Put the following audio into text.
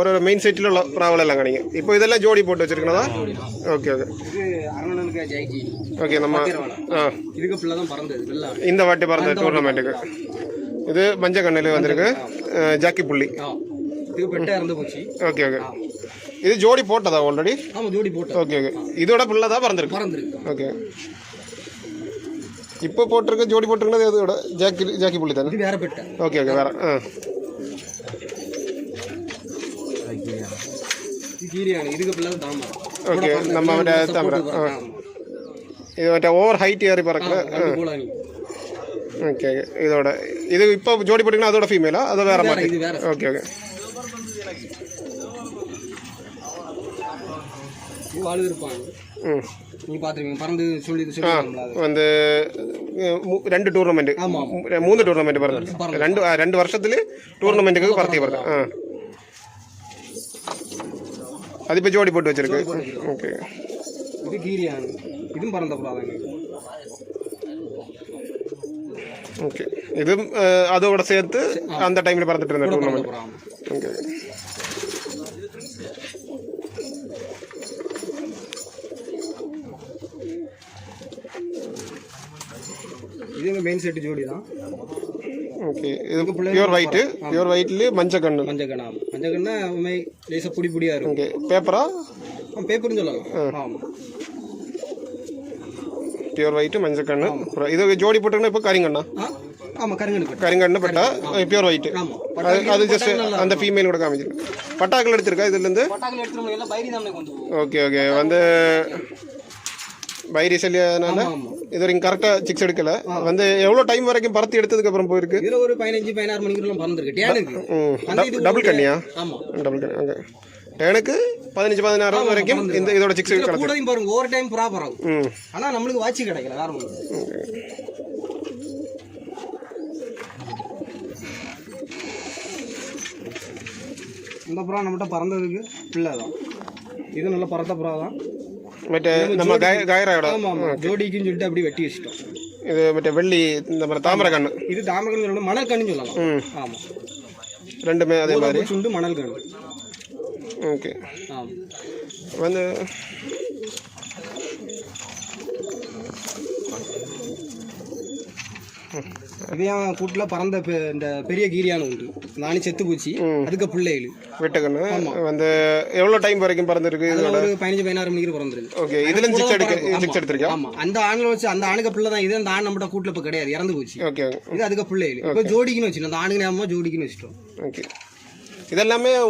ஒரு main settle உள்ள ப்ராவல் எல்லாம் கிடைக்கும். இப்போ இதெல்லாம் ஜோடி போட்டு வச்சிருக்கனதா? Okay okay okay. நம்ம இதுக்கு பிள்ளை தான் பறந்தது இந்த வாட்டி பறந்த டூர்னமெண்ட்டுக்கு. இது மஞ்சள் கண்ணில் வந்திருக்கு ஜாக்கி புள்ளி. இது பெட்டா இருந்து போச்சு. Okay okay. இது ஜோடி போட்டதா ஆல்ரெடி? ஆமா ஜோடி போட்டது. Okay okay. இதோட பிள்ளை தான் பறந்துருக்கு. ஓகே. இப்போ போட்டிருக்க ஜோடி போட்டிருக்கிறது இதோட ஜாக்கி புள்ளி தானே? இது வேற பெட்டா. Okay okay. வேற இதுக்கு பிள்ளை தாமா. ஓகே. நம்ம மറ്റേ தாமரை இது மറ്റേ ஓவர் ஹைட் ஏறி பறக்கல. ஓகே. இதோட இது இப்போ ஜோடி போட்டிங்கன்னா அதோட ஃபீமேலா அது வேற மாதிரி? Okay okay. நீ பாத்துருக்கீங்க பறந்து சொல்லி வந்து 2 டூர்னமெண்ட் 3 டூர்னமெண்ட் பறந்து 2 வருஷத்துல டூர்னமெண்ட்டுக்கு பறத்தி பறந்து. அது இப்போ ஜோடி போட்டு வச்சிருக்கு. ஓகே. இது கீரியான். இதுவும் பறந்த புறாதாங்க. ஓகே. இது அதோட சேர்த்து அந்த டைம்ல பறந்துட்டு இருந்த டூர்னமெண்ட். ஓகே. இது மெயின் செட் ஜோடி தான். ஓகே. இது பியூர் ஒயிட்ல மஞ்சள் கண்ணு. மஞ்சள் கண்ணா உண்மை லேசா புடியா இருக்கும். ஓகே. பேப்பரா? பேப்பர்னு சொல்லலாம். ஆமா. பியூர் ஒயிட் மஞ்சள் கண்ணு. இது ஜோடி போட்டுங்கன்னா இப்போ கரிங்கண்ணா? ஆமா கரிங்கண்ணு பட்டா பியூர் ஒயிட். அது ஜஸ்ட் அந்த ஃபீமேல் கூட காமிச்சிருக்கு. பட்டாக்கள் எடுத்திருக்கா இதுல இருந்து? Okay okay. வந்து பைரி செல்லியனால இது வரைக்கும் கரெக்டா சிக்ஸ் எடுக்கல. வந்து எவ்வளவு டைம் வரைக்கும் பறத்தி எடுத்ததுக்கு அப்புறம் போயிருக்கு? இதுல ஒரு 15-16 மணிக்குள்ள பறந்துருக்கு. டேனுக்கு டபுள் கண்ணியா? ஆமா டபுள் கண்ணி. ஓகே. டேனுக்கு 15-16 வரைக்கும் இந்த இதோட சிக்ஸ் கூடயும் பாருங்க. ஓவர் டைம் புறா பறக்கும். ஆனா நம்மளுக்கு வாட்சி கிடைக்கல வேற ஒண்ணு. இந்த புறா நம்மகிட்ட பறந்ததுக்கு பிள்ளை தான். இது நல்ல பறந்த புறா தான். மറ്റേ நம்ம காயராயோட ஜோடிக்குன்னு சொல்லிட்டு அப்படி வெட்டி வச்சிட்டோம். இது மറ്റേ வெள்ளி இந்த தாமரை கண்ணு. இது தாமரை கண்ணு மணல் கண்ணு சொல்லலாம். ஆமா. ரெண்டுமே அதே மாதிரி சுண்டு மணல் கண்ணு. ஓகே. வந்து இதே கூட்டுல பறந்த இந்த பெரிய கீரியான உண்டு. நானே செத்து போச்சு. அதுக்கு பிள்ளைகள் வெட்டக்கண்ணு. வந்து எவ்வளவு டைம் வரைக்கும் பறந்துருக்கு? ஒரு 15-16 மணிக்கு பறந்துருக்கு. ஓகே. இதுல சிக்ஸ் எடுத்திருக்கேன். ஆமா. அந்த ஆண்களை வச்சு அந்த ஆணுக்கு பிள்ளை தான் இது. அந்த ஆண் நம்மகிட்ட கூட்டுல இப்ப கிடையாது, இறந்து போச்சு. ஓகே. இது அதுக்கு பிள்ளைகள். இப்ப ஜோடிக்குன்னு வச்சு அந்த ஆணுக்கு நாம ஜோடிக்குன்னு வச்சுட்டோம். ஓகே. இதெல்லாமே